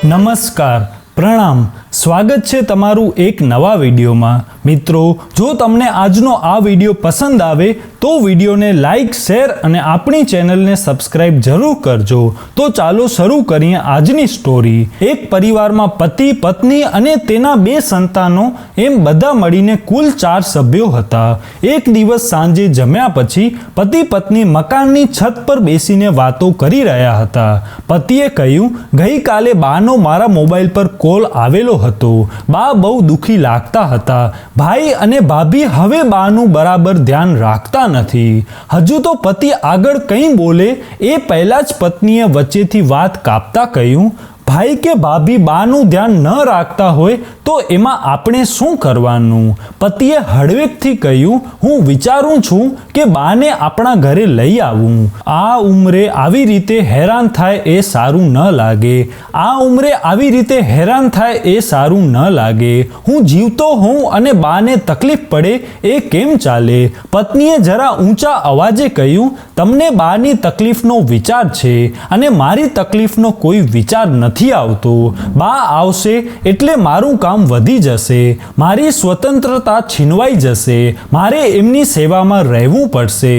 નમસ્કાર, પ્રણામ, સ્વાગત છે તમારું એક નવા વિડીયોમાં। મિત્રો, જો તમને આજનો આ વિડીયો પસંદ આવે તો વિડીયોને લાઈક, શેર અને આપણી ચેનલને સબસ્ક્રાઇબ જરૂર કરજો। તો ચાલો શરૂ કરીએ આજની સ્ટોરી। એક પરિવારમાં પતિ, પત્ની અને તેના 2 સંતાનો એમ બધા મળીને કુલ 4 સભ્યો હતા। એક દિવસ સાંજે જમ્યા પછી પતિ પત્ની મકાનની છત પર બેસીને વાતો કરી રહ્યા હતા। પતિએ કહ્યું, ગઈકાલે બાનો મારા મોબાઈલ પર કોલ આવેલો હતો। બા બહુ દુખી લાગતા હતા। ભાઈ અને ભાભી હવે બાનું બરાબર ધ્યાન રાખતા નથી। હજુ તો પતિ આગળ કંઈ બોલે એ પહેલા જ પત્નીએ વચ્ચેથી વાત કાપતા કહ્યું, ભાઈ કે ભાભી બાનું ધ્યાન ન રાખતા હોય તો એમાં આપણે શું કરવાનું? પતિએ હળવેકથી કહ્યું, હું વિચારું છું કે બાને આપણા ઘરે લઈ આવું। આ ઉંમરે આવી રીતે હેરાન થાય એ સારું ન લાગે। આ ઉંમરે આવી રીતે હેરાન થાય એ સારું ન લાગે। હું જીવતો હોઉં અને બાને તકલીફ પડે એ કેમ ચાલે? પત્નીએ જરા ઊંચા અવાજે કહ્યું, તમને બાની તકલીફનો વિચાર છે અને મારી તકલીફનો કોઈ વિચાર નથી આવતો। બા આવશે એટલે મારું કામ વધી જશે, મારી સ્વતંત્રતા છીનવાઈ જશે, મારે એમની સેવામાં રહેવું પડશે।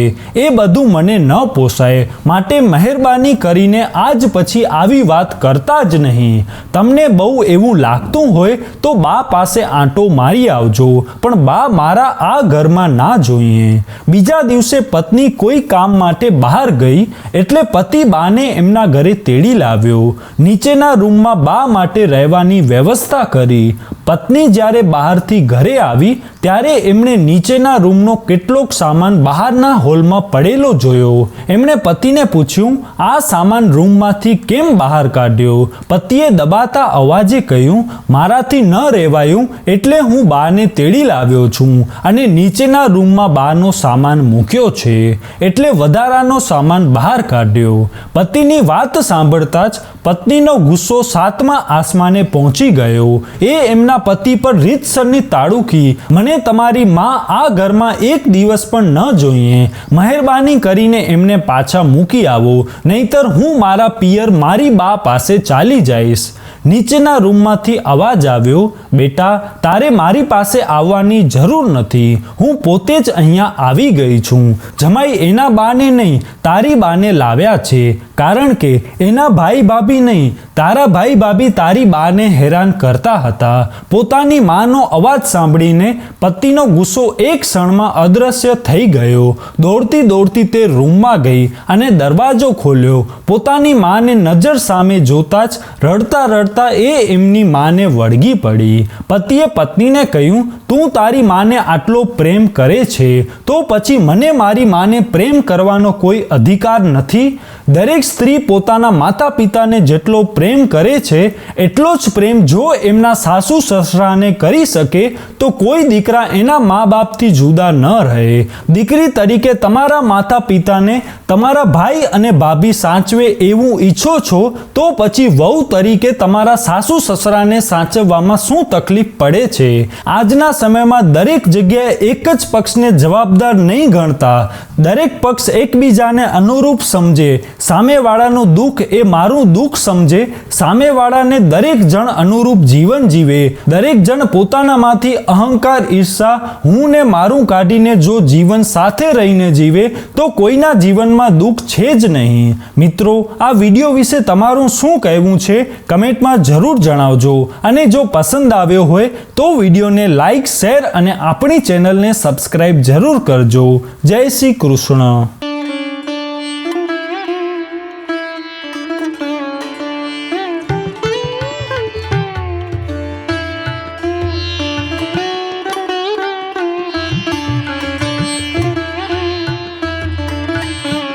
એ બધું મને ન પોસાય, માટે મહેરબાની કરીને આજ પછી આવી વાત કરતા જ નહીં। તમને બહુ એવું લાગતું હોય તો બા પાસે આંટો મારી આવજો, પણ બા મારા આ ઘરમાં ના જોઈએ। બીજા દિવસે પત્ની કોઈ કામ માટે બહાર ગઈ એટલે પતિ બાને એમના ઘરે તેડી લાવ્યો। નીચેના રૂમમાં બા માટે રહેવાની વ્યવસ્થા કરી। પત્ની જ્યારે બહારથી ઘરે આવી ત્યારે એમણે નીચેના રૂમનો કેટલોક સામાન બહારના હોલમાં પડેલો જોયો। એમણે પતિને પૂછ્યું, આ સામાન રૂમમાંથી કેમ બહાર કાઢ્યો? પતિએ દબાતા અવાજે કહ્યું, મારાથી ન રહેવાયું એટલે હું બાને તેડી લાવ્યો છું અને નીચેના રૂમમાં બાનો સામાન મૂક્યો છે, એટલે વધારાનો સામાન બહાર કાઢ્યો। પતિની વાત સાંભળતા જ પત્નીનો ગુસ્સો 7મા આસમાને પહોંચી ગયો। એ એમના પતિ પર રીતસરની તાડુકી, મને તમારી માં આ ઘરમાં એક દિવસ પણ ન જોઈએ। મહેરબાની કરીને એમને પાછા મૂકી આવો, નહીતર હું મારા પિયર મારી બા પાસે ચાલી જઈશ। નીચેના રૂમમાંથી અવાજ આવ્યો, બેટા, તારે મારી પાસે આવવાની જરૂર નથી, હું પોતે જ અહીંયા આવી ગઈ છું। જમાઈ એના બાને નહીં, તારી બાને લાવ્યા છે, કારણ કે એના ભાઈ ભાભી નહીં, તારા ભાઈ ભાભી તારી બાને હેરાન કરતા હતા। પોતાની માનો અવાજ સાંભળીને પતિનો ગુસ્સો એક ક્ષણમાં અદૃશ્ય થઈ ગયો। દોડતી દોડતી તે રૂમમાં ગઈ અને દરવાજો ખોલ્યો। પોતાની માને નજર સામે જોતા જ રડતા રડતા એ એમની માને વળગી પડી। પતિએ પત્નીને કહ્યું, તું તારી માને આટલો પ્રેમ કરે છે તો પછી મને મારી માને પ્રેમ કરવાનો કોઈ અધિકાર નથી? દરેક સ્ત્રી પોતાના માતા પિતાને જેટલો પ્રેમ કરે છે એટલો જ પ્રેમ જો એમના સાસુ સસરાને કરી શકે તો કોઈ દીકરા એના મા બાપથી જુદા ન રહે। દીકરી તરીકે તમારા માતા પિતાને તમારા ભાઈ અને ભાભી સાચવે એવું ઈચ્છો છો તો પછી વહુ તરીકે તમારા સાસુ સસરાને સાચવવામાં શું તકલીફ પડે છે? આજના સમયમાં દરેક જગ્યાએ એક જ પક્ષને જવાબદાર નહીં ગણતા। દરેક પક્ષ એકબીજાને અનુરૂપ સમજે। સામેવાળાનું દુઃખ એ મારું દુઃખ સમજે। સામેવાળાને દરેક જણ અનુરૂપ જીવન જીવે। દરેક જણ પોતાનામાંથી અહંકાર, ઈર્ષા, હું ને મારું કાઢીને જો જીવન સાથે રહીને જીવે તો કોઈના જીવનમાં દુઃખ છે જ નહીં। મિત્રો, આ વિડીયો વિશે તમારું શું કહેવું છે કમેન્ટમાં જરૂર જણાવજો અને જો પસંદ આવ્યો હોય તો વિડીયોને લાઈક, શેર અને આપણી ચેનલને સબસ્ક્રાઇબ જરૂર કરજો। જય શ્રી કૃષ્ણ।